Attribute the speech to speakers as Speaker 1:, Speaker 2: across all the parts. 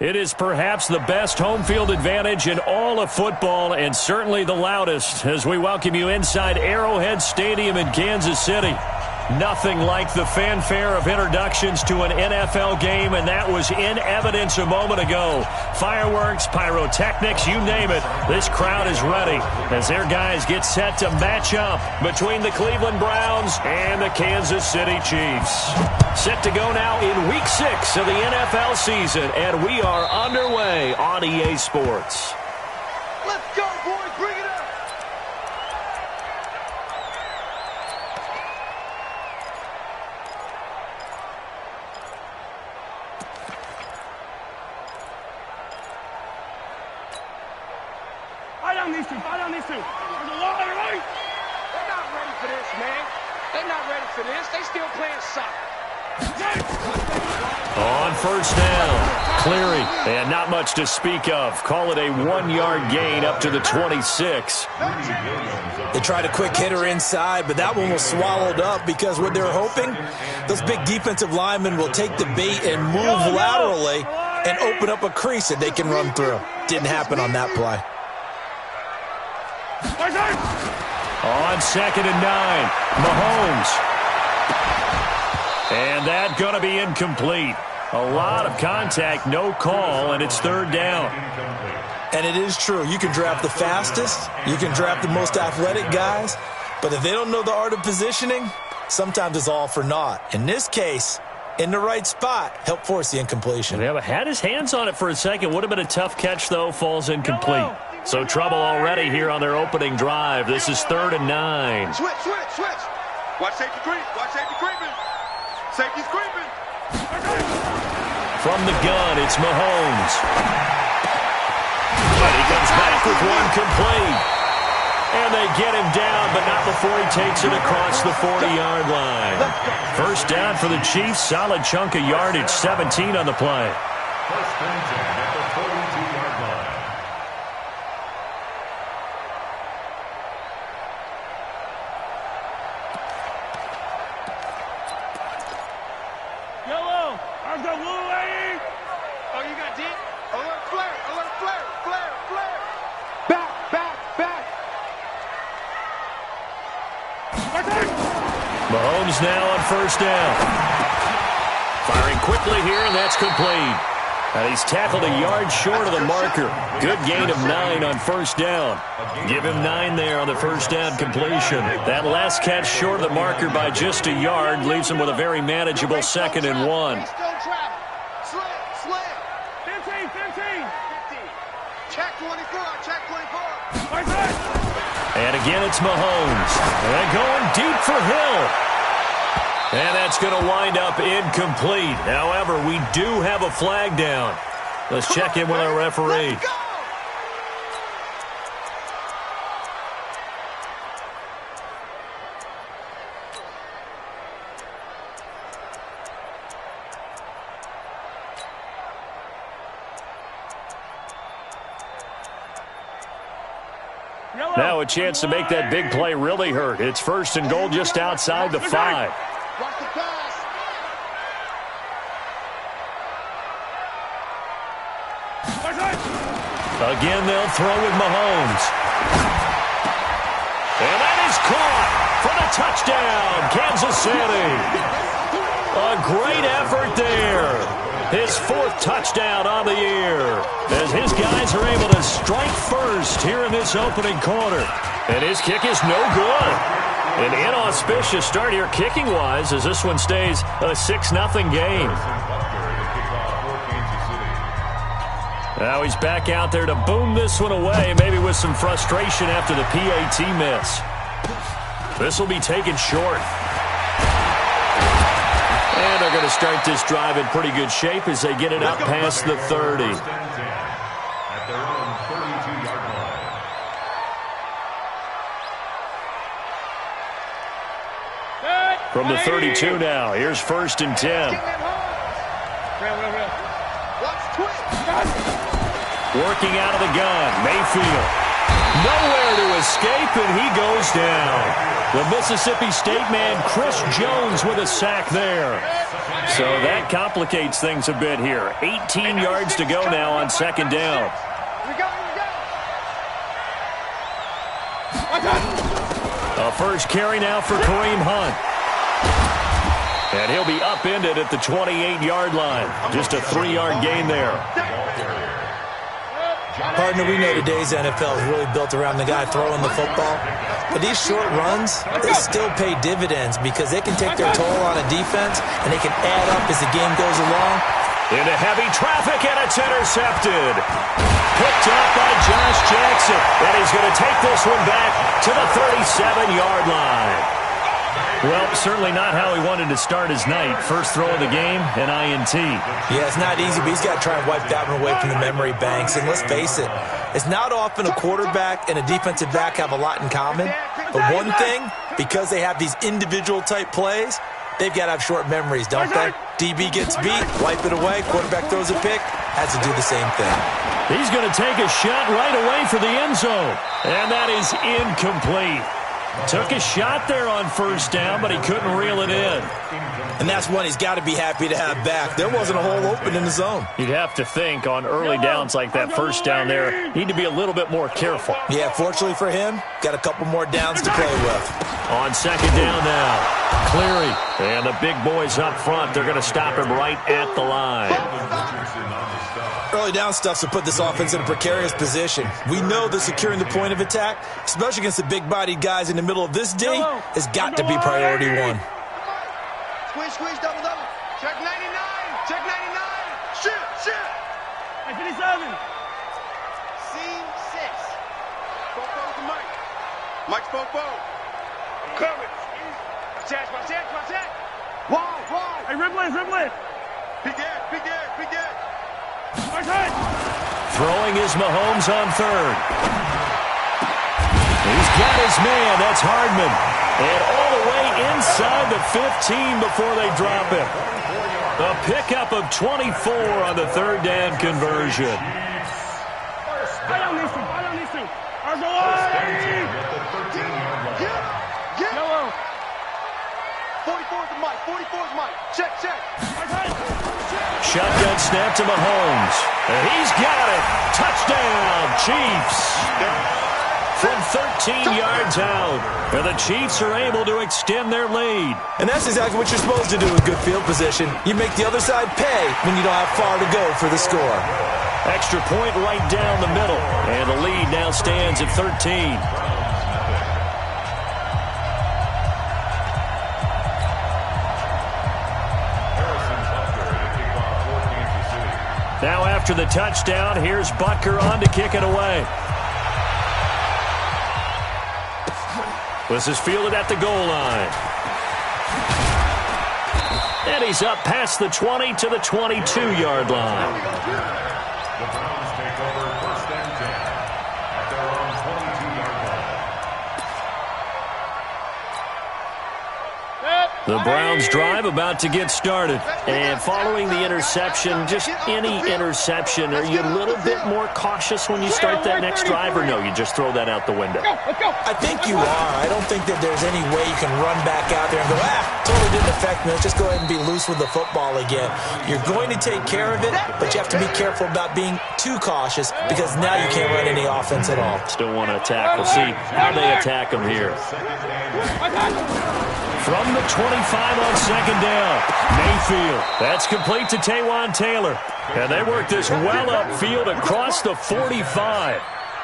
Speaker 1: It is perhaps the best home field advantage in all of football and certainly the loudest as we welcome you inside Arrowhead Stadium in Kansas City. Nothing like the fanfare of introductions to an NFL game, and that was in evidence a moment ago. Fireworks, pyrotechnics, you name it. This crowd is ready as their guys get set to match up between the Cleveland Browns and the Kansas City Chiefs. Set to go now in Week 6 of the NFL season, and we are underway on EA Sports.
Speaker 2: Let's go, boys. Bring it up.
Speaker 3: Fight on these two. There's a lot there, right?
Speaker 2: They're not ready for this, man. They're not ready for this. They still playing soccer.
Speaker 1: On first down, Cleary, and not much to speak of. Call it a 1-yard gain up to the 26.
Speaker 4: They tried a quick hitter inside, but that one was swallowed up because what they're hoping, those big defensive linemen will take the bait and move laterally and open up a crease that they can run through. Didn't happen on that play.
Speaker 1: On 2nd and 9, Mahomes. And that going to be incomplete. A lot of contact, no call, and it's 3rd down.
Speaker 4: And it is true. You can draft the fastest. You can draft the most athletic guys. But if they don't know the art of positioning, sometimes it's all for naught. In this case, in the right spot, help force the incompletion.
Speaker 1: Yeah, but had his hands on it for a second. Would have been a tough catch, though. Falls incomplete. So trouble already here on their opening drive. This is 3rd and 9.
Speaker 2: Switch. Watch safety creep. Watch safety creeping. Safety's creeping.
Speaker 1: From the gun, it's Mahomes. But he comes back with one complete. And they get him down, but not before he takes it across the 40-yard line. First down for the Chiefs. Solid chunk of yardage, 17 on the play.
Speaker 5: First and 10 at the 42-yard line.
Speaker 3: Yellow. I've got blue lane.
Speaker 2: Oh, you got deep? Alert flare. Back.
Speaker 1: Mahomes now on first down. Firing quickly here, and that's complete. And he's tackled a yard short of the marker. Good gain of 9 on first down. Give him 9 there on the first down completion. That last catch short of the marker by just a yard leaves him with a very manageable 2nd and 1.
Speaker 2: Slam.
Speaker 3: 15.
Speaker 2: Check 24.
Speaker 1: And again, it's Mahomes. And going deep for Hill. And that's going to wind up incomplete. However, we do have a flag down. Let's check in with our referee. Now a chance to make that big play really hurt. It's 1st and goal just outside the 5.
Speaker 2: Watch the pass.
Speaker 1: Again, they'll throw with Mahomes. And that is caught for the touchdown, Kansas City. A great effort there. His 4th touchdown on the year as his guys are able to strike first here in this opening quarter. And his kick is no good. An inauspicious start here kicking-wise as this one stays a 6-0 game. Now he's back out there to boom this one away, maybe with some frustration after the PAT miss. This will be taken short. And they're going to start this drive in pretty good shape as they get it up past the 30.
Speaker 5: At their own 32-yard line.
Speaker 1: From the 32 now, here's 1st and 10.
Speaker 2: Watch twist.
Speaker 1: Working out of the gun, Mayfield. Nowhere to escape, and he goes down. The Mississippi State man, Chris Jones, with a sack there. So that complicates things a bit here. 18 yards to go now on second down. A first carry now for Kareem Hunt. And he'll be upended at the 28-yard line. Just a 3-yard gain there.
Speaker 4: Partner, we know today's NFL is really built around the guy throwing the football. But these short runs, they still pay dividends because they can take their toll on a defense and they can add up as the game goes along.
Speaker 1: Into heavy traffic, and it's intercepted. Picked up by Josh Jackson. And he's going to take this one back to the 37-yard line. Well, certainly not how he wanted to start his night. First throw of the game, an INT.
Speaker 4: Yeah, it's not easy, but he's got to try and wipe that one away from the memory banks. And let's face it, it's not often a quarterback and a defensive back have a lot in common. But one thing, because they have these individual type plays, they've got to have short memories, don't they? DB gets beat, wipe it away, quarterback throws a pick, has to do the same thing.
Speaker 1: He's going to take a shot right away for the end zone. And that is incomplete. Took a shot there on first down, but he couldn't reel it in.
Speaker 4: And that's one he's got to be happy to have back. There wasn't a hole open in the zone.
Speaker 1: You'd have to think on early downs like that first down there, need to be a little bit more careful.
Speaker 4: Yeah, fortunately for him, got a couple more downs to play with.
Speaker 1: On second down now, Cleary. And the big boys up front, they're going to stop him right at the line.
Speaker 4: Early down stuff to put this offense in a precarious position. We know that securing the point of attack, especially against the big-bodied guys in the middle of this D, has got to be priority one.
Speaker 2: Squeeze, squeeze, double, double. Check 99. Check 99. Shoot, shoot.
Speaker 3: Hey, 57.
Speaker 2: Scene 6. Popo to Mike. Mike's Popo. I'm coming. Watch that. Wide.
Speaker 3: Hey, Ripley.
Speaker 2: Big gas.
Speaker 1: Throwing is Mahomes on third. He's got his man. That's Hardman. And all the way inside the 15 before they drop him. A pickup of 24 on the third down conversion.
Speaker 3: I don't need to. Our goal. Yellow.
Speaker 2: 44's the Mike. Check.
Speaker 1: Shotgun snap to Mahomes. And he's got it. Touchdown, Chiefs. From 13 yards out. And the Chiefs are able to extend their lead.
Speaker 4: And that's exactly what you're supposed to do with good field position. You make the other side pay when you don't have far to go for the score.
Speaker 1: Extra point right down the middle. And the lead now stands at 13. Now after the touchdown, here's Butker on to kick it away. This is fielded at the goal line. And he's up past the 20 to the 22-yard line.
Speaker 5: The Browns take over first and 10 at their own 22-yard line.
Speaker 1: The Browns drive about to get started. And following the interception, just any interception, are you a little bit more cautious when you start that next drive, or no, you just throw that out the window?
Speaker 4: I think you are. I don't think that there's any way you can run back out there and go, totally didn't affect me. Let's just go ahead and be loose with the football again. You're going to take care of it, but you have to be careful about being too cautious because now you can't run any offense at all.
Speaker 1: Still want to attack. We'll see how they attack them here. From the 25 on second down, Mayfield. That's complete to Taywan Taylor. And they work this well upfield across the 45.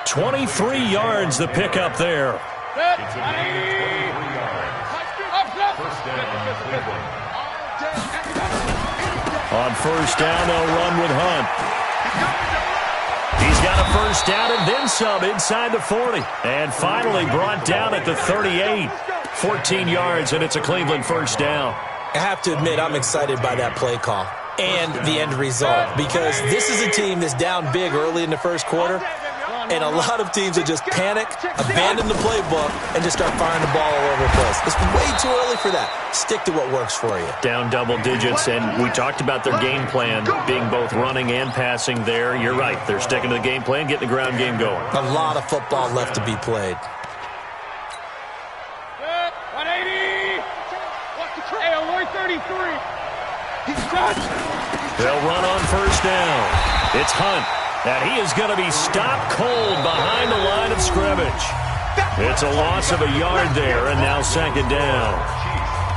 Speaker 1: 23 yards the pickup there.
Speaker 5: It's a gain of 23 yards. First down, Cleveland.
Speaker 1: On first down, they'll run with Hunt. He's got a first down and then some inside the 40. And finally brought down at the 38. 14 yards, and it's a Cleveland first down.
Speaker 4: I have to admit, I'm excited by that play call and the end result because this is a team that's down big early in the first quarter. And a lot of teams will just panic, abandon the playbook, and just start firing the ball all over the place. It's way too early for that. Stick to what works for you.
Speaker 1: Down double digits, and we talked about their game plan being both running and passing there. You're right. They're sticking to the game plan, getting the ground game going.
Speaker 4: A lot of football left to be played.
Speaker 3: 180. Hey, alert 33.
Speaker 1: They'll run on first down. It's Hunt, and he is going to be stopped cold behind the line of scrimmage. It's a loss of a yard there, and now second down.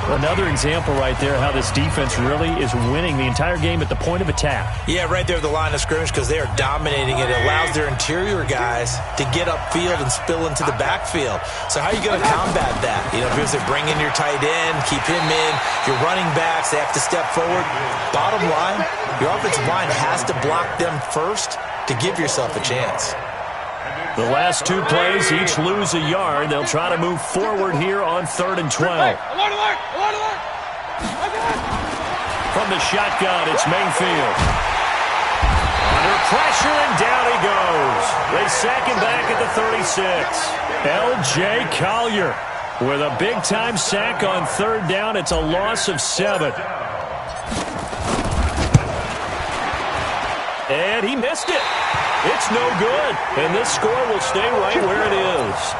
Speaker 1: Another example right there how this defense really is winning the entire game at the point of attack.
Speaker 4: Yeah, right there at the line of scrimmage because they are dominating it. It allows their interior guys to get upfield and spill into the backfield. So how are you going to combat that? You know, because they bring in your tight end, keep him in, your running backs, they have to step forward. Bottom line, your offensive line has to block them first to give yourself a chance.
Speaker 1: The last two plays each lose a yard. They'll try to move forward here on 3rd and 12. From the shotgun, it's Mayfield. Under pressure, and down he goes. They sack him back at the 36. L.J. Collier with a big-time sack on 3rd down. It's a loss of 7. And he missed it. It's no good, and this score will stay right where it is.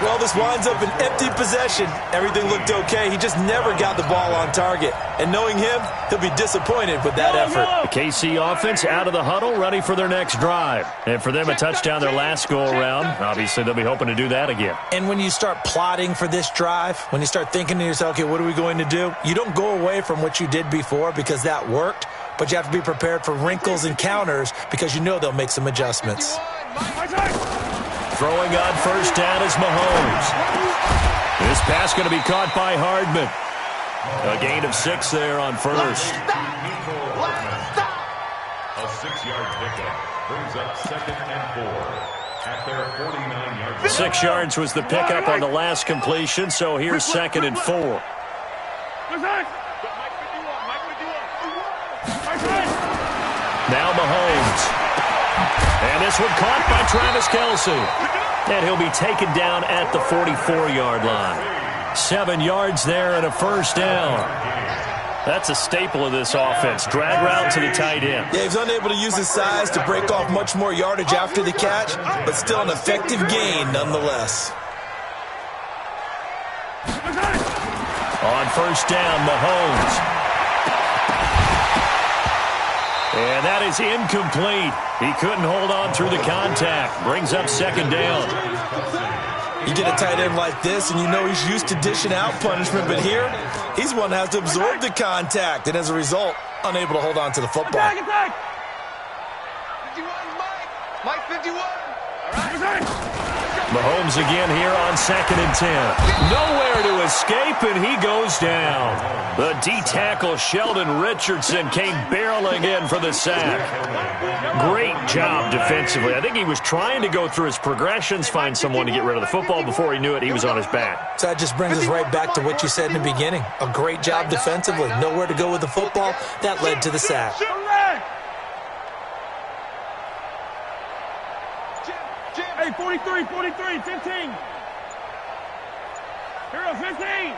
Speaker 4: Well, this winds up an empty possession. Everything looked okay. He just never got the ball on target. And knowing him, he'll be disappointed with that effort.
Speaker 1: The KC offense out of the huddle, ready for their next drive. And for them, a touchdown their last go-around. Obviously, they'll be hoping to do that again.
Speaker 4: And when you start plotting for this drive, when you start thinking to yourself, okay, what are we going to do? You don't go away from what you did before because that worked. But you have to be prepared for wrinkles and counters because you know they'll make some adjustments.
Speaker 1: Throwing on first down is Mahomes. This pass going to be caught by Hardman. A gain of 6 there on first.
Speaker 5: A 6-yard pickup brings up 2nd and 4 at their 49-yard line.
Speaker 1: 6 yards was the pickup on the last completion, so here's 2nd and 4. Now Mahomes. And this one caught by Travis Kelce. And he'll be taken down at the 44-yard line. 7 yards there and a first down. That's a staple of this offense. Drag route to the tight end.
Speaker 4: Yeah, he's unable to use his size to break off much more yardage after the catch, but still an effective gain nonetheless.
Speaker 1: On first down, Mahomes. And that is incomplete. He couldn't hold on through the contact. Brings up second down.
Speaker 4: You get a tight end like this, and you know he's used to dishing out punishment, but here, he's one that has to absorb the contact, and as a result, unable to hold on to the football.
Speaker 2: 51, Mike 51. All right.
Speaker 1: Mahomes again here on 2nd and 10. Nowhere to escape, and he goes down. The D-tackle Sheldon Richardson came barreling in for the sack. Great job defensively. I think he was trying to go through his progressions, find someone to get rid of the football. Before he knew it, he was on his back.
Speaker 4: So that just brings us right back to what you said in the beginning. A great job defensively. Nowhere to go with the football. That led to the sack.
Speaker 3: Hey, 43, 15. Hero, 15.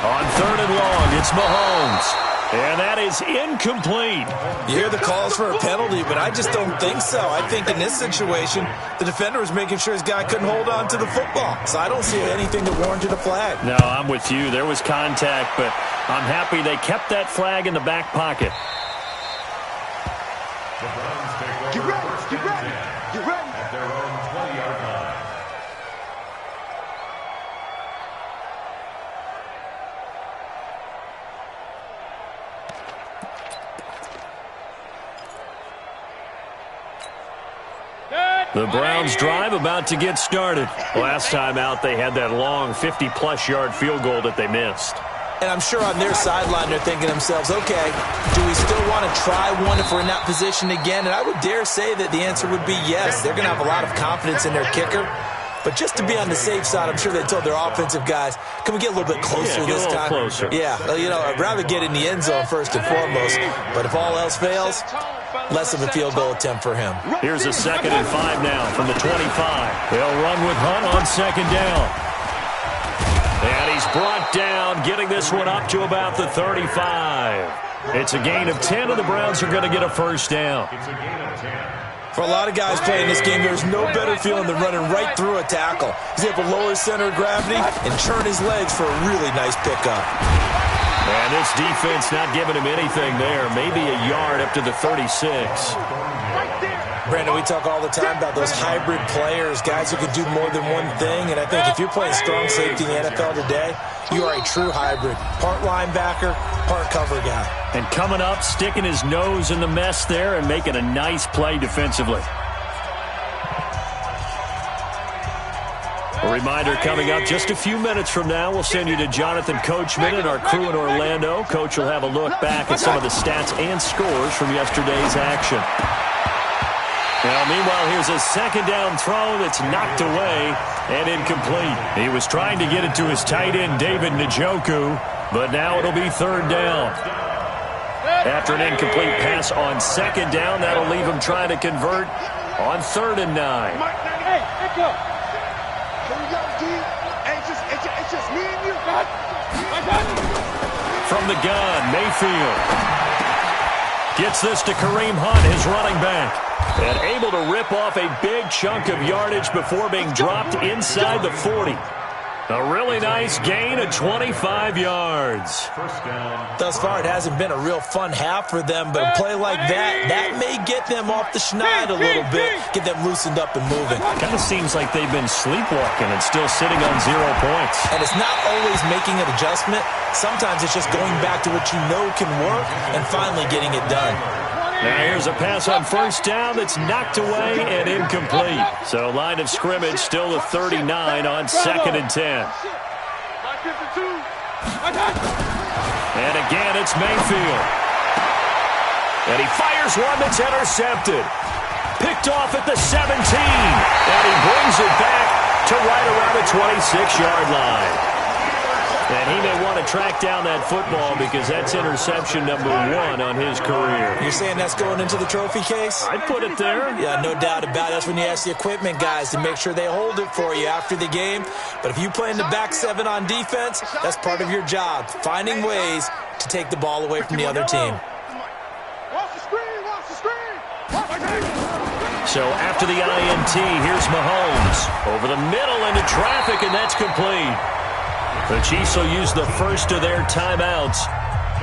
Speaker 1: On 3rd and long, it's Mahomes. And that is incomplete.
Speaker 4: You hear the calls for a penalty, but I just don't think so. I think in this situation, the defender was making sure his guy couldn't hold on to the football. So I don't see anything that warranted a flag.
Speaker 1: No, I'm with you. There was contact, but I'm happy they kept that flag in the back pocket.
Speaker 5: The Browns take over
Speaker 2: Get ready,
Speaker 5: first
Speaker 2: get
Speaker 5: and
Speaker 2: ready,
Speaker 5: 10
Speaker 2: get ready.
Speaker 5: at their own 20-yard line.
Speaker 1: The Browns drive about to get started. Last time out, they had that long 50-plus yard field goal that they missed.
Speaker 4: And I'm sure on their sideline they're thinking to themselves, okay, do we still want to try one if we're in that position again? And I would dare say that the answer would be yes. They're going to have a lot of confidence in their kicker. But just to be on the safe side, I'm sure they told their offensive guys, can we get a little bit closer this time?
Speaker 1: Closer.
Speaker 4: Yeah, you know, I'd rather get in the end zone first and foremost. But if all else fails, less of a field goal attempt for him.
Speaker 1: Here's a 2nd and 5 now from the 25. They'll run with Hunt on 2nd down. And he's brought down, getting this one up to about the 35. It's a gain of 10, and the Browns are going to get a 1st down.
Speaker 5: It's a gain of 10.
Speaker 4: For a lot of guys playing this game, there's no better feeling than running right through a tackle. He's able to lower his center of gravity and turn his legs for a really nice pickup.
Speaker 1: And this defense not giving him anything there. Maybe a yard up to the 36.
Speaker 4: Brandon, we talk all the time about those hybrid players, guys who can do more than one thing. And I think if you're playing strong safety in the NFL today, you are a true hybrid. Part linebacker, part cover guy.
Speaker 1: And coming up, sticking his nose in the mess there and making a nice play defensively. A reminder coming up just a few minutes from now, we'll send you to Jonathan Coachman and our crew in Orlando. Coach will have a look back at some of the stats and scores from yesterday's action. Now, meanwhile, here's a 2nd down throw that's knocked away and incomplete. He was trying to get it to his tight end, David Njoku, but now it'll be 3rd down. After an incomplete pass on 2nd down, that'll leave him trying to convert on 3rd and 9.
Speaker 3: Hey, let's go.
Speaker 2: Here we go, D. Hey, it's just me and you.
Speaker 1: From the gun, Mayfield gets this to Kareem Hunt, his running back. And able to rip off a big chunk of yardage before being dropped inside the 40. A really nice gain of 25 yards.
Speaker 4: Thus far, it hasn't been a real fun half for them, but a play like that may get them off the schneid a little bit, get them loosened up and moving.
Speaker 1: Kind of seems like they've been sleepwalking and still sitting on 0 points.
Speaker 4: And it's not always making an adjustment. Sometimes it's just going back to what you know can work and finally getting it done.
Speaker 1: Now here's a pass on 1st down that's knocked away and incomplete. So line of scrimmage still the 39 on 2nd and 10. And again, it's Mayfield. And he fires one that's intercepted. Picked off at the 17. And he brings it back to right around the 26-yard line. And he may want to track down that football because that's interception number 1 on his career.
Speaker 4: You're saying that's going into the trophy case?
Speaker 1: I'd put it there.
Speaker 4: Yeah, no doubt about it. That's when you ask the equipment guys to make sure they hold it for you after the game. But if you play in the back 7 on defense, that's part of your job, finding ways to take the ball away from the other team.
Speaker 1: So after the INT, here's Mahomes. Over the middle into traffic, and that's complete. The Chiefs will use the first of their timeouts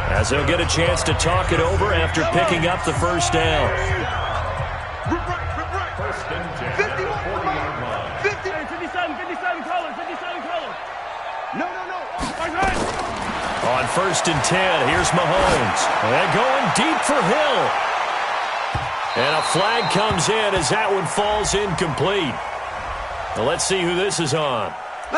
Speaker 1: as they'll get a chance to talk it over after picking up the 1st down.
Speaker 3: 57 colors. No.
Speaker 1: On 1st and 10, here's Mahomes. And going deep for Hill. And a flag comes in as that one falls incomplete. Well, let's see who this is on.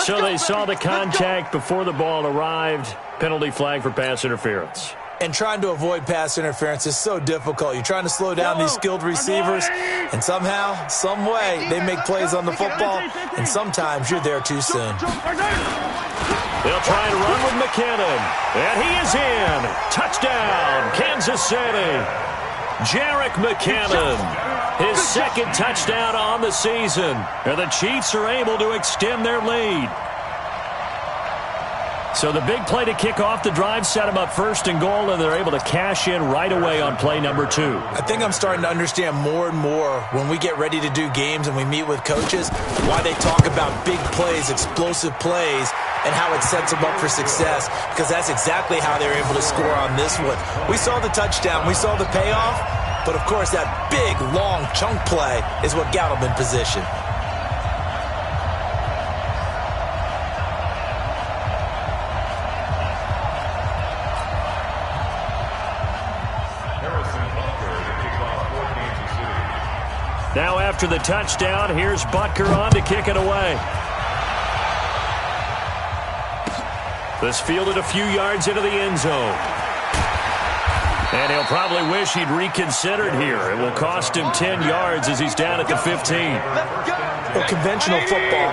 Speaker 1: So they saw the contact before the ball arrived. Penalty flag for pass interference.
Speaker 4: And trying to avoid pass interference is so difficult. You're trying to slow down these skilled receivers, and somehow, some way, they make plays on the football, and sometimes you're there too soon.
Speaker 1: They'll try and run with McKinnon. And he is in. Touchdown, Kansas City. Jerick McKinnon. His 2nd touchdown on the season. And the Chiefs are able to extend their lead. So the big play to kick off the drive set them up 1st and goal, and they're able to cash in right away on play number 2.
Speaker 4: I think I'm starting to understand more and more when we get ready to do games and we meet with coaches why they talk about big plays, explosive plays, and how it sets them up for success, because that's exactly how they're able to score on this one. We saw the touchdown. We saw the payoff. But, of course, that big, long chunk play is what got them in position.
Speaker 1: Now after the touchdown, here's Butker on to kick it away. This fielded a few yards into the end zone. And he'll probably wish he'd reconsidered here. It will cost him 10 yards as he's down at the 15.
Speaker 4: Well, conventional football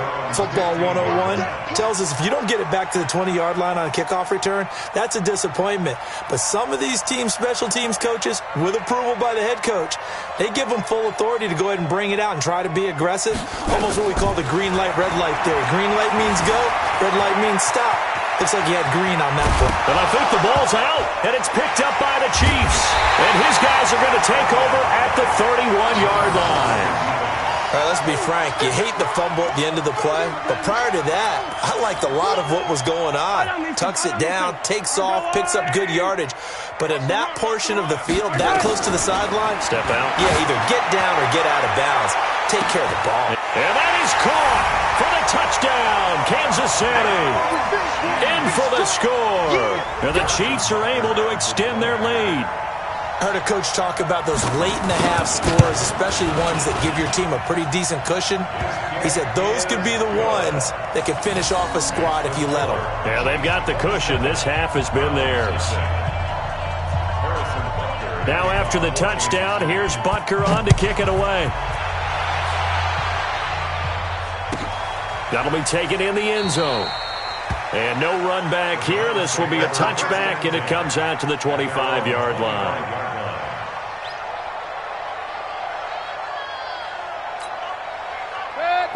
Speaker 4: 101, tells us if you don't get it back to the 20-yard line on a kickoff return, that's a disappointment. But some of these special teams coaches, with approval by the head coach, they give them full authority to go ahead and bring it out and try to be aggressive. Almost what we call the green light, red light theory. Green light means go, red light means stop. Looks like he had green on that one.
Speaker 1: And I think the ball's out, and it's picked up by the Chiefs. And his guys are going to take over at the 31-yard line.
Speaker 4: All right, let's be frank. You hate the fumble at the end of the play, but prior to that, I liked a lot of what was going on. Tucks it down, takes off, picks up good yardage. But in that portion of the field, that close to the sideline,
Speaker 1: step out.
Speaker 4: Yeah, either get down or get out of bounds. Take care of the ball.
Speaker 1: And that is caught for the touchdown. Kansas City in for the score. And the Chiefs are able to extend their lead.
Speaker 4: I heard a coach talk about those late-in-the-half scores, especially ones that give your team a pretty decent cushion. He said those could be the ones that can finish off a squad if you let them.
Speaker 1: Yeah, they've got the cushion. This half has been theirs. Now after the touchdown, here's Butker on to kick it away. That'll be taken in the end zone. And no run back here. This will be a touchback, and it comes out to the 25-yard line.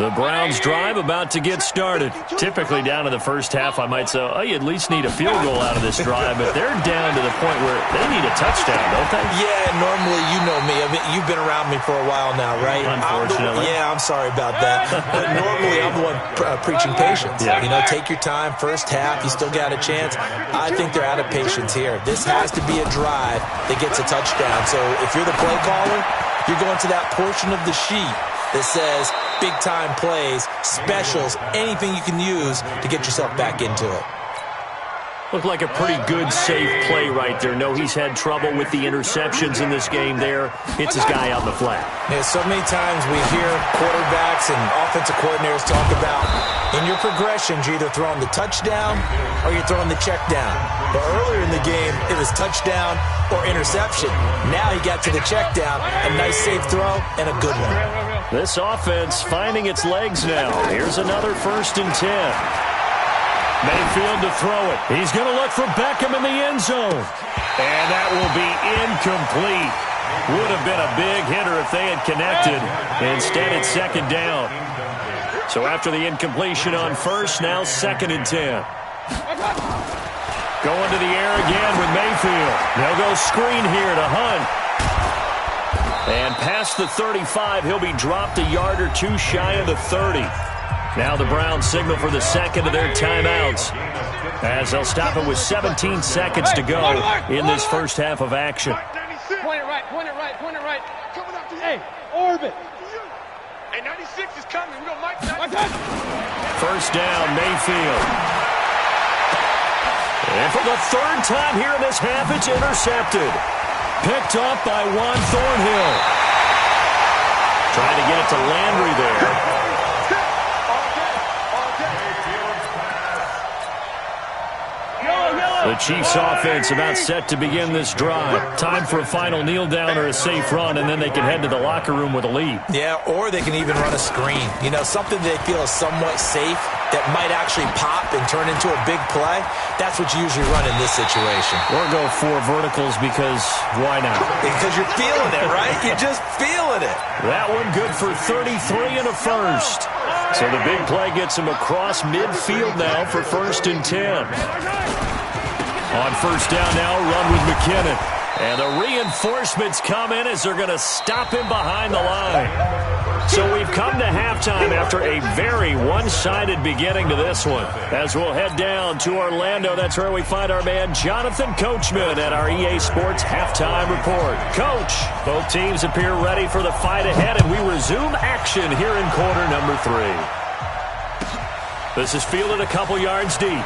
Speaker 1: The Browns drive about to get started. Typically down in the first half, I might say, oh, you at least need a field goal out of this drive, but they're down to the point where they need a touchdown, don't they?
Speaker 4: Yeah, normally, you know me. I mean, you've been around me for a while now, right?
Speaker 1: Unfortunately.
Speaker 4: I'm sorry about that. But normally, I'm the one preaching patience.
Speaker 1: Yeah.
Speaker 4: You know, take your time. First half, you still got a chance. I think they're out of patience here. This has to be a drive that gets a touchdown. So if you're the play caller, you're going to that portion of the sheet that says big-time plays, specials, anything you can use to get yourself back into it.
Speaker 1: Looked like a pretty good, safe play right there. No, he's had trouble with the interceptions in this game there. Hits his guy on the flat.
Speaker 4: Yeah, so many times we hear quarterbacks and offensive coordinators talk about in your progressions, you're either throwing the touchdown or you're throwing the check down. But earlier in the game, it was touchdown or interception. Now he got to the check down, a nice safe throw, and a good one.
Speaker 1: This offense finding its legs now. Here's another 1st and 10. Mayfield to throw it. He's going to look for Beckham in the end zone. And that will be incomplete. Would have been a big hitter if they had connected. Instead, it's 2nd down. So after the incompletion on 1st, now 2nd and 10. Going to the air again with Mayfield. They'll go screen here to Hunt. And past the 35, he'll be dropped a yard or two shy of the 30. Now the Browns signal for the second of their timeouts as they'll stop it with 17 seconds to go in this first half of action.
Speaker 3: Point it right, point it right, point it right.
Speaker 2: Coming up to you.
Speaker 3: Hey, orbit.
Speaker 2: Hey, 96 is coming. We go Mike.
Speaker 1: First down, Mayfield. And for the 3rd time here in this half, it's intercepted. Picked up by Juan Thornhill. Trying to get it to Landry there. The Chiefs offense about set to begin this drive. Time for a final kneel down or a safe run, and then they can head to the locker room with a lead.
Speaker 4: Yeah, or they can even run a screen. You know, something they feel is somewhat safe that might actually pop and turn into a big play. That's what you usually run in this situation.
Speaker 1: Or go 4 verticals because why not?
Speaker 4: Because you're feeling it, right? You're just feeling it.
Speaker 1: That one good for 33 and a 1st. So the big play gets him across midfield now for 1st and 10. On 1st down now, run with McKinnon. And the reinforcements come in as they're going to him behind the line. So we've come to halftime after a very one-sided beginning to this one. As we'll head down to Orlando, that's where we find our man Jonathan Coachman at our EA Sports Halftime Report. Coach, both teams appear ready for the fight ahead, and we resume action here in quarter number 3. This is fielded a couple yards deep.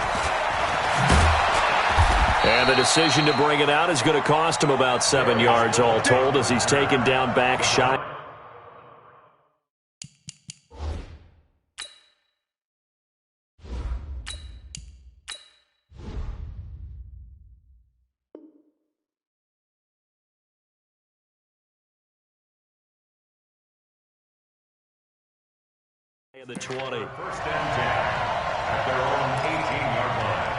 Speaker 1: And the decision to bring it out is going to cost him about 7 yards all told as he's taken down back shy. The 20.
Speaker 5: First and 10 at their own 18-yard line.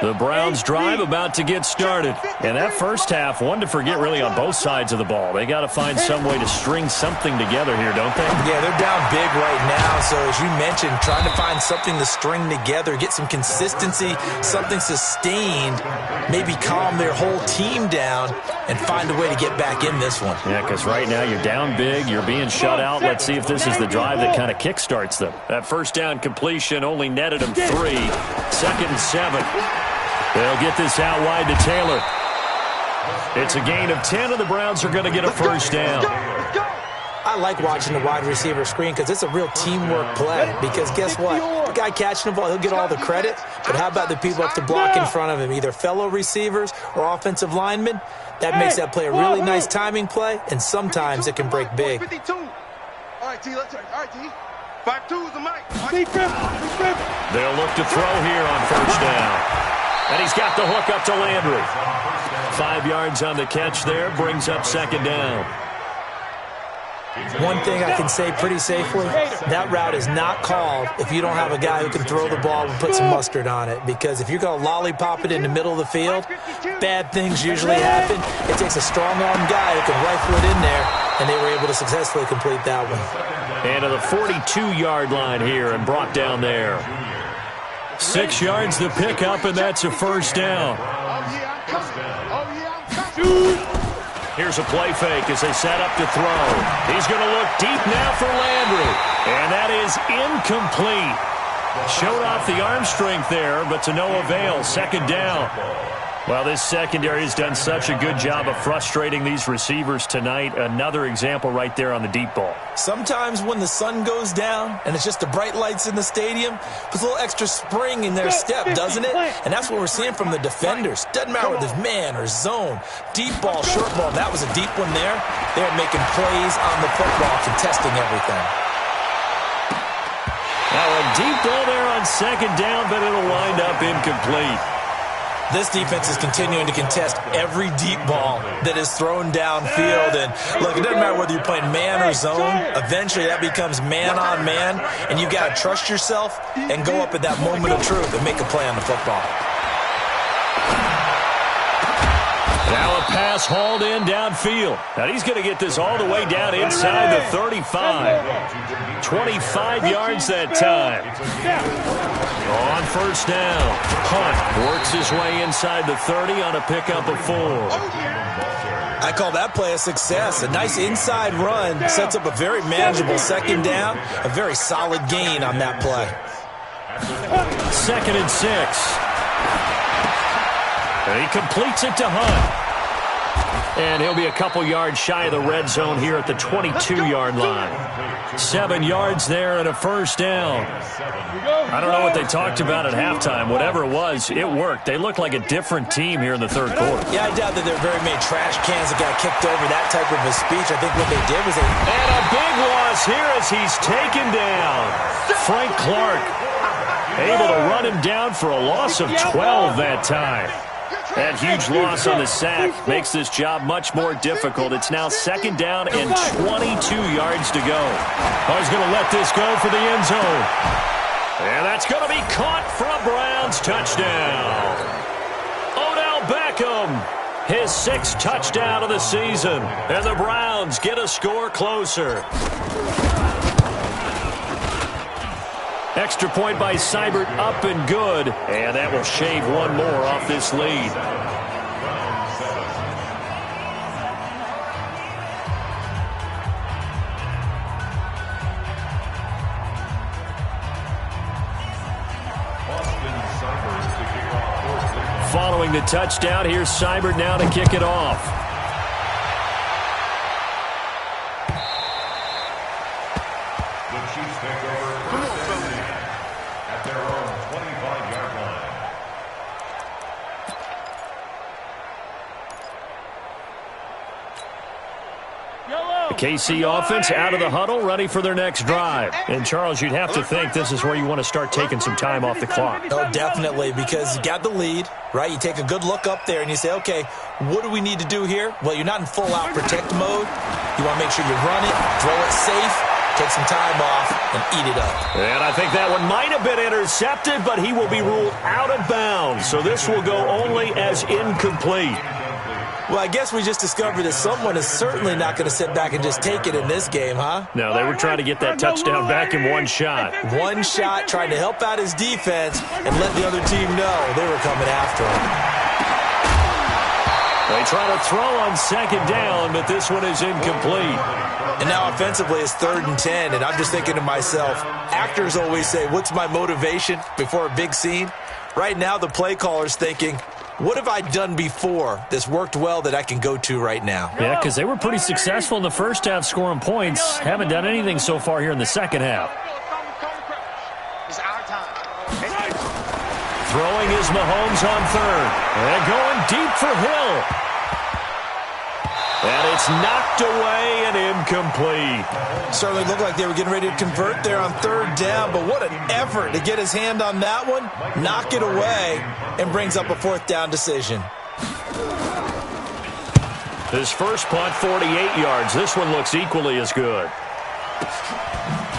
Speaker 1: The Browns drive about to get started. And that first half, one to forget really on both sides of the ball. They got to find some way to string something together here, don't they?
Speaker 4: Yeah, they're down big right now. So as you mentioned, trying to find something to string together, get some consistency, something sustained, maybe calm their whole team down and find a way to get back in this one.
Speaker 1: Yeah, because right now you're down big, you're being shut out. Let's see if this is the drive that kind of kickstarts them. That first down completion only netted them 3. 2nd and 7. They'll get this out wide to Taylor. It's a gain of 10, and the Browns are going to get a first down.
Speaker 4: I like watching the wide receiver screen because it's a real teamwork play. Because guess what? The guy catching the ball, he'll get all the credit. But how about the people up to block in front of him, either fellow receivers or offensive linemen? That makes that play a really nice timing play, and sometimes it can break big.
Speaker 2: 52. All right, T, let's turn. All right, T. 5-2 is the mic.
Speaker 1: They'll look to throw here on first down. And he's got the hook up to Landry. 5 yards on the catch there, brings up 2nd down.
Speaker 4: One thing I can say pretty safely, that route is not called if you don't have a guy who can throw the ball and put some mustard on it. Because if you're going to lollipop it in the middle of the field, bad things usually happen. It takes a strong-arm guy who can rifle it in there, and they were able to successfully complete that one.
Speaker 1: And to the 42-yard line here and brought down there. 6 yards the pickup, and that's a first down. Here's a play fake as they set up to throw. He's going to look deep now for Landry. And that is incomplete. Showed off the arm strength there, but to no avail. 2nd down. Well, this secondary has done such a good job of frustrating these receivers tonight. Another example right there on the deep ball.
Speaker 4: Sometimes when the sun goes down and it's just the bright lights in the stadium, puts a little extra spring in their step, doesn't it? And that's what we're seeing from the defenders. Doesn't matter whether it's man or zone. Deep ball, short ball. That was a deep one there. They're making plays on the football, contesting everything.
Speaker 1: Now a deep ball there on 2nd down, but it'll wind up incomplete.
Speaker 4: This defense is continuing to contest every deep ball that is thrown downfield. And, look, it doesn't matter whether you're playing man or zone. Eventually, that becomes man-on-man, and you've got to trust yourself and go up at that moment of truth and make a play on the football.
Speaker 1: Now a pass hauled in downfield. Now he's going to get this all the way down inside the 35. 25 yards that time. On first down, Hunt works his way inside the 30 on a pickup of 4.
Speaker 4: I call that play a success. A nice inside run sets up a very manageable 2nd down. A very solid gain on that play.
Speaker 1: 2nd and 6. And he completes it to Hunt. And he'll be a couple yards shy of the red zone here at the 22-yard line. 7 yards there and a first down. I don't know what they talked about at halftime. Whatever it was, it worked. They looked like a different team here in the 3rd quarter.
Speaker 4: Yeah, I doubt that there are very many trash cans that got kicked over that type of a speech. I think what they did was they...
Speaker 1: And a big loss here as he's taken down. Frank Clark able to run him down for a loss of 12 that time. That huge loss on the sack makes this job much more difficult. It's now 2nd down and 22 yards to go. Oh, he's going to let this go for the end zone. And that's going to be caught for a Browns touchdown. Odell Beckham, his 6th touchdown of the season. And the Browns get a score closer. Extra point by Seibert, up and good. And that will shave one more off this lead. Following the touchdown, here's Seibert now to kick it off. KC offense out of the huddle, ready for their next drive. And, Charles, you'd have to think this is where you want to start taking some time off the clock.
Speaker 4: Oh, definitely, because you got the lead, right? You take a good look up there and you say, okay, what do we need to do here? Well, you're not in full-out protect mode. You want to make sure you run it, throw it safe, take some time off, and eat it up.
Speaker 1: And I think that one might have been intercepted, but he will be ruled out of bounds. So this will go only as incomplete.
Speaker 4: Well, I guess we just discovered that someone is certainly not going to sit back and just take it in this game, huh?
Speaker 1: No, they were trying to get that touchdown back in one shot.
Speaker 4: One shot, trying to help out his defense and let the other team know they were coming after him.
Speaker 1: They try to throw on second down, but this one is incomplete.
Speaker 4: And now offensively it's 3rd and 10, and I'm just thinking to myself, actors always say, what's my motivation before a big scene? Right now the play caller's thinking, what have I done before that's worked well that I can go to right now?
Speaker 1: Yeah, because they were pretty successful in the first half scoring points. Haven't done anything so far here in the second half.
Speaker 2: It's our time.
Speaker 1: Throwing is Mahomes on 3rd. And going deep for Hill. And it's knocked away and incomplete.
Speaker 4: Certainly looked like they were getting ready to convert there on 3rd down, but what an effort to get his hand on that one, knock it away, and brings up a 4th down decision.
Speaker 1: His first punt, 48 yards. This one looks equally as good.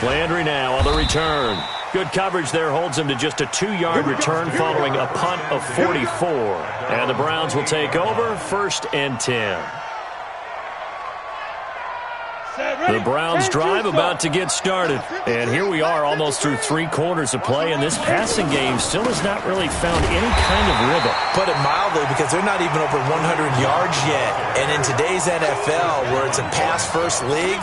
Speaker 1: Landry now on the return. Good coverage there holds him to just a 2-yard return following a punt of 44. And the Browns will take over, 1st and 10. The Browns drive about to get started. And here we are almost through 3 quarters of play, and this passing game still has not really found any kind of rhythm.
Speaker 4: Put it mildly, because they're not even over 100 yards yet. And in today's NFL, where it's a pass-first league,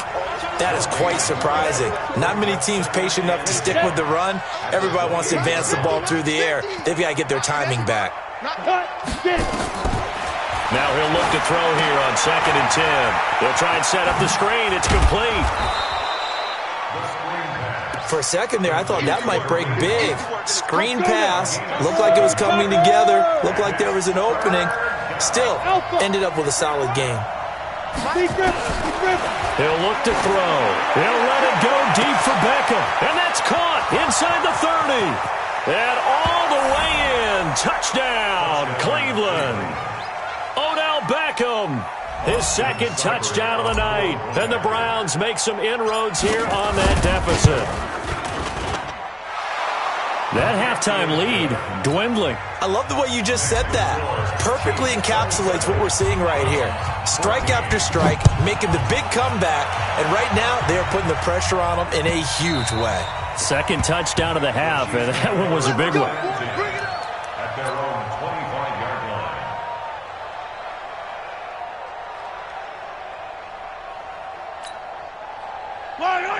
Speaker 4: that is quite surprising. Not many teams patient enough to stick with the run. Everybody wants to advance the ball through the air. They've got to get their timing back.
Speaker 1: Now he'll look to throw here on 2nd and 10. They'll try and set up the screen. It's complete.
Speaker 4: For a second there, I thought that might break big. Screen pass. Looked like it was coming together. Looked like there was an opening. Still, ended up with a solid game.
Speaker 1: He'll look to throw. He'll let it go deep for Beckham. And that's caught inside the 30. And all the way in. Touchdown, Cleveland. Odell Beckham, his 2nd touchdown of the night. And the Browns make some inroads here on that deficit. That halftime lead dwindling.
Speaker 4: I love the way you just said that. Perfectly encapsulates what we're seeing right here. Strike after strike, making the big comeback. And right now, they are putting the pressure on them in a huge way.
Speaker 1: 2nd touchdown of the half, and that one was a big one.
Speaker 5: At their own 25-yard line.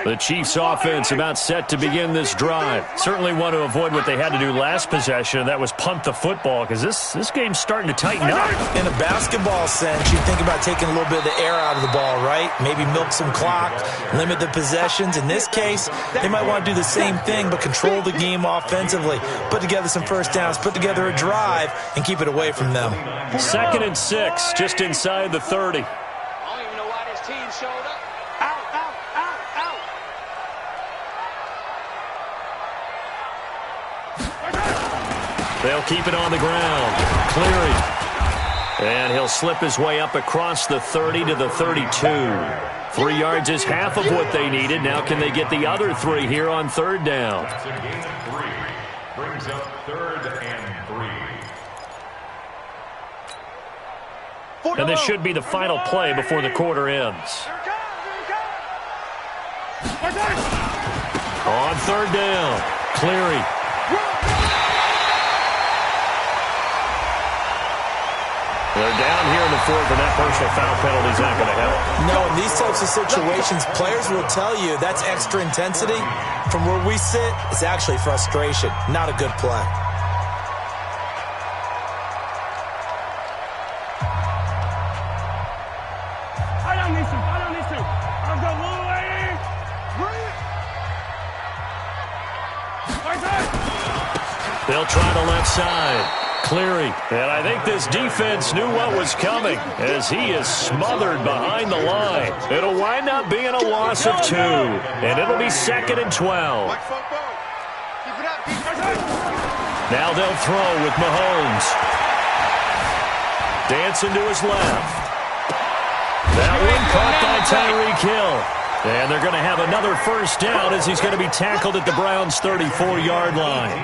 Speaker 1: The Chiefs offense about set to begin this drive. Certainly want to avoid what they had to do last possession, and that was punt the football, because this game's starting to tighten up.
Speaker 4: In a basketball sense, you think about taking a little bit of the air out of the ball, right? Maybe milk some clock, limit the possessions. In this case, they might want to do the same thing, but control the game offensively. Put together some first downs, put together a drive, and keep it away from them.
Speaker 1: 2nd and 6, just inside the 30.
Speaker 3: I don't even know why this team showed up.
Speaker 1: They'll keep it on the ground. Cleary. And he'll slip his way up across the 30 to the 32. 3 yards is half of what they needed. Now can they get the other 3 here on 3rd down?
Speaker 5: That's a gain of 3. Brings up 3rd and 3.
Speaker 1: And this should be the final play before the quarter ends. On 3rd down, Cleary. They're down here in the 4th, and that personal foul penalty is not going to help.
Speaker 4: No, in these types of situations, players will tell you that's extra intensity. From where we sit, it's actually frustration, not a good play.
Speaker 3: I don't need to. I've got one way.
Speaker 1: They'll try the left side. Cleary. And I think this defense knew what was coming as he is smothered behind the line. It'll wind up being a loss of 2. And it'll be 2nd and 12. Now they'll throw with Mahomes. Dancing to his left. That one caught by Tyreek Hill. And they're going to have another first down as he's going to be tackled at the Browns' 34-yard line.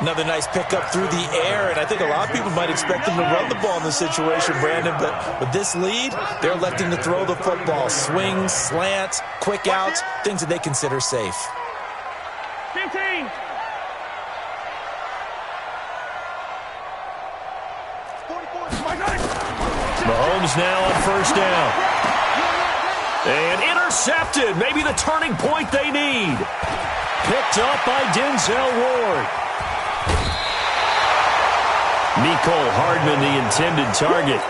Speaker 4: Another nice pickup through the air, and I think a lot of people might expect him to run the ball in this situation, Brandon, but with this lead, they're electing to throw the football. Swings, slants, quick outs, things that they consider safe.
Speaker 3: 15.
Speaker 1: Mahomes now on first down. And intercepted. Maybe the turning point they need. Picked up by Denzel Ward. Mecole Hardman, the intended target.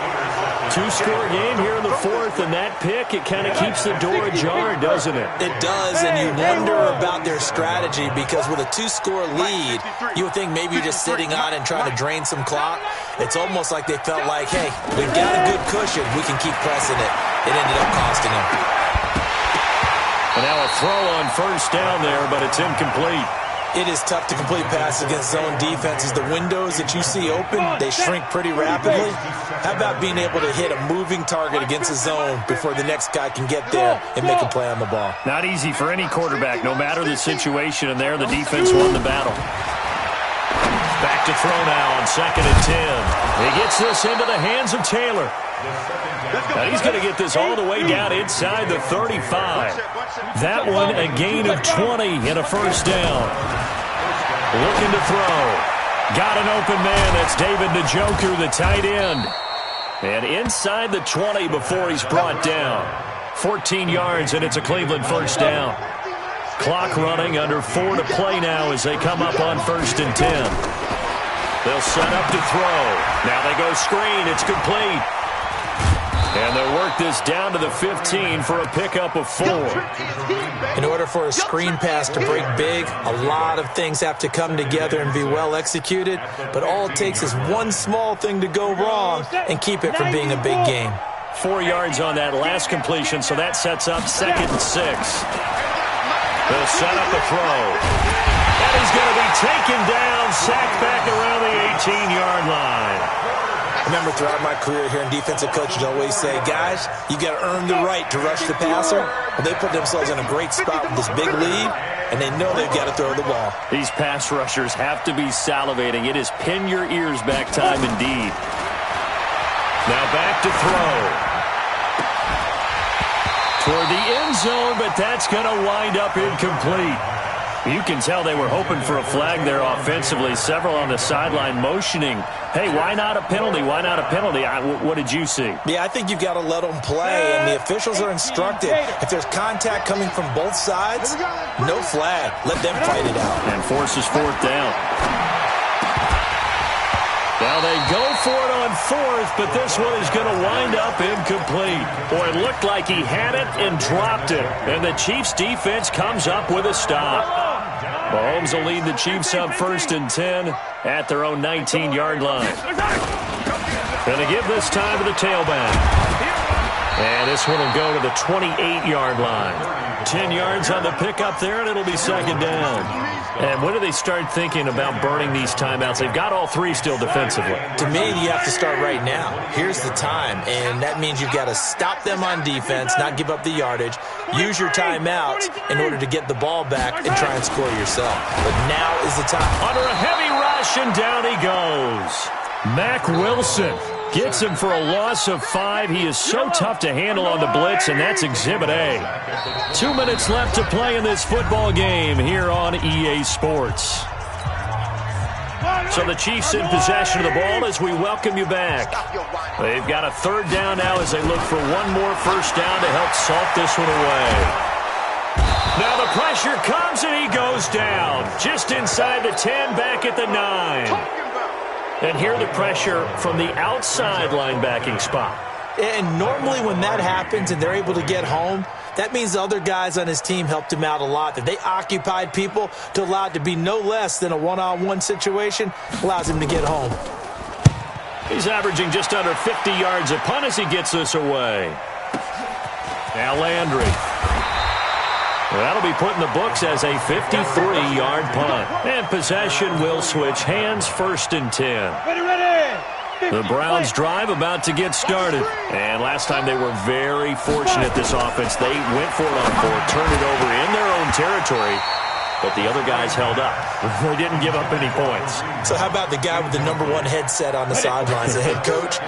Speaker 1: Two-score game here in the fourth, and that pick, it kind of keeps the door ajar, doesn't it?
Speaker 4: It does, and you wonder about their strategy because with a two-score lead, you would think maybe you're just sitting on and trying to drain some clock. It's almost like they felt like, hey, we've got a good cushion. We can keep pressing it. It ended up costing them.
Speaker 1: And now a throw on first down there, but it's incomplete.
Speaker 4: It is tough to complete passes against zone defenses. The windows that you see open, they shrink pretty rapidly. How about being able to hit a moving target against a zone before the next guy can get there and make a play on the ball?
Speaker 1: Not easy for any quarterback, no matter the situation, and there the defense won the battle. Back to throw now on 2nd and 10. He gets this into the hands of Taylor. Now he's going to get this all the way down inside the 35. That one a gain of 20 and a first down. Looking to throw. Got an open man. That's David Njoku, the tight end. And inside the 20 before he's brought down. 14 yards, and it's a Cleveland first down. Clock running, under 4 to play now as they come up on 1st and 10. They'll set up to throw. Now they go screen. It's complete. And they'll work this down to the 15 for a pickup of 4.
Speaker 4: In order for a screen pass to break big, a lot of things have to come together and be well executed. But all it takes is one small thing to go wrong and keep it from being a big game.
Speaker 1: 4 yards on that last completion, so that sets up 2nd and 6. They'll set up a throw. And he's going to be taken down, sacked back around the 18-yard line.
Speaker 4: I remember throughout my career here in defensive coaches always say, guys, you got to earn the right to rush the passer. Well, they put themselves in a great spot with this big lead, and they know they've got to throw the ball.
Speaker 1: These pass rushers have to be salivating. It is pin your ears back time indeed. Now back to throw. Toward the end zone, but that's going to wind up incomplete. You can tell they were hoping for a flag there offensively. Several on the sideline motioning, hey, why not a penalty? Why not a penalty? What did you see?
Speaker 4: Yeah, I think you've got to let them play, and the officials are instructed. If there's contact coming from both sides, no flag. Let them fight it out.
Speaker 1: And forces 4th down. Now they go for it on 4th, but this one is going to wind up incomplete. Boy, it looked like he had it and dropped it. And the Chiefs' defense comes up with a stop. Mahomes will lead the Chiefs up 1st and 10 at their own 19-yard line. Going to give this time to the tailback. And this one will go to the 28-yard line. 10 yards on the pickup there, and it'll be 2nd down. And when do they start thinking about burning these timeouts? They've got all 3 still defensively.
Speaker 4: To me, you have to start right now. Here's the time, and that means you've got to stop them on defense, not give up the yardage, use your timeouts in order to get the ball back and try and score yourself. But now is the time.
Speaker 1: Under a heavy rush, and down he goes. Mack Wilson gets him for a loss of 5. He is so tough to handle on the blitz, and that's Exhibit A. 2 minutes left to play in this football game here on EA Sports. So the Chiefs in possession of the ball as we welcome you back. They've got a 3rd down now as they look for one more first down to help salt this one away. Now the pressure comes, and he goes down. Just inside the 10, back at the 9. And here the pressure from the outside linebacking spot.
Speaker 4: And normally when that happens and they're able to get home, that means the other guys on his team helped him out a lot. That they occupied people to allow it to be no less than a one-on-one situation allows him to get home.
Speaker 1: He's averaging just under 50 yards a punt as he gets this away. Now Landry. That'll be put in the books as a 53-yard punt. And possession will switch hands, 1st and 10.
Speaker 3: Ready, ready.
Speaker 1: The Browns drive about to get started. And last time they were very fortunate, this offense. They went for it on fourth, turned it over in their own territory, but the other guys held up. They didn't give up any points.
Speaker 4: So how about the guy with the #1 headset on the sidelines, the head coach?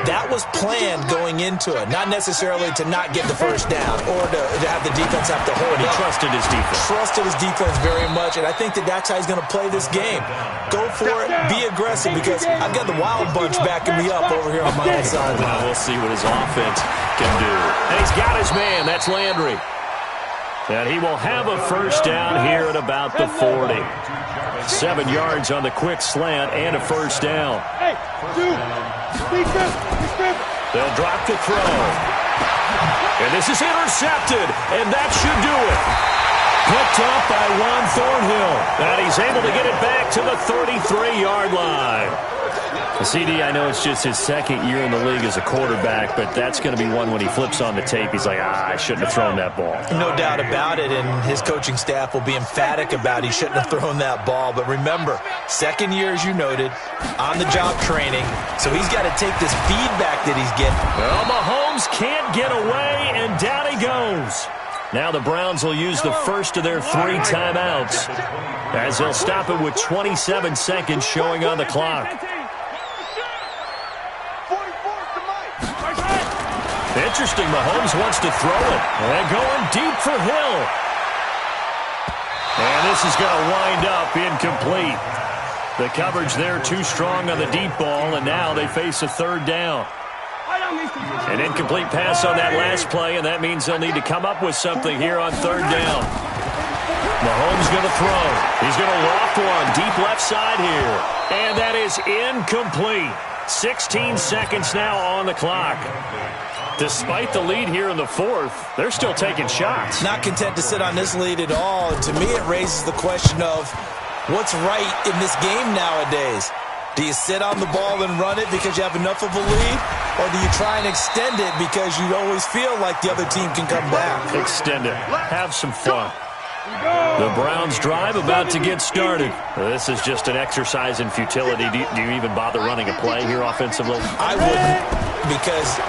Speaker 4: That was planned going into it, not necessarily to not get the first down or to have the defense have to hold
Speaker 1: But he
Speaker 4: up.
Speaker 1: trusted his defense.
Speaker 4: Trusted his defense very much, and I think that's how he's going to play this game. Go for it, be aggressive, because I've got the Wild Bunch backing me up over here on my own sideline.
Speaker 1: Well, we'll see what his offense can do. And he's got his man. That's Landry. And he will have a first down here at about the 40. 7 yards on the quick slant and a first down.
Speaker 3: Hey, dude.
Speaker 1: They'll drop the throw. And this is intercepted, and that should do it. Picked up by Juan Thornhill. And he's able to get it back to the 33-yard line. CD, I know it's just his second year in the league as a quarterback, but that's going to be one when he flips on the tape. He's like, I shouldn't have thrown that ball.
Speaker 4: No doubt about it, and his coaching staff will be emphatic about he shouldn't have thrown that ball. But remember, second year, as you noted, on-the-job training, so he's got to take this feedback that he's getting.
Speaker 1: Well, Mahomes can't get away, and down he goes. Now the Browns will use the first of their 3 timeouts as they'll stop it with 27 seconds showing on the clock. Interesting, Mahomes wants to throw it. And going deep for Hill. And this is going to wind up incomplete. The coverage there too strong on the deep ball, and now they face a third down. An incomplete pass on that last play, and that means they'll need to come up with something here on third down. Mahomes going to throw. He's going to loft one deep left side here. And that is incomplete. 16 seconds now on the clock. Despite the lead here in the fourth, they're still taking shots.
Speaker 4: Not content to sit on this lead at all. And to me, it raises the question of what's right in this game nowadays. Do you sit on the ball and run it because you have enough of a lead? Or do you try and extend it because you always feel like the other team can come back?
Speaker 1: Extend it. Have some fun. The Browns drive about to get started. This is just an exercise in futility. Do you even bother running a play here offensively?
Speaker 4: I wouldn't, because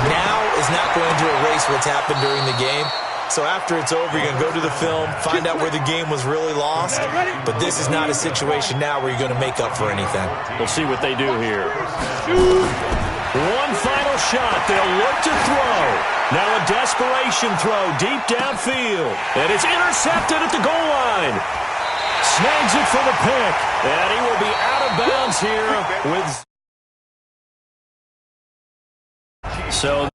Speaker 4: now is not going to erase what's happened during the game. So after it's over, you're going to go to the film, find out where the game was really lost. But this is not a situation now where you're going to make up for anything.
Speaker 1: We'll see what they do here. One final shot. They'll look to throw. Now a desperation throw deep downfield. And it's intercepted at the goal line. Snags it for the pick. And he will be out of bounds here with... So...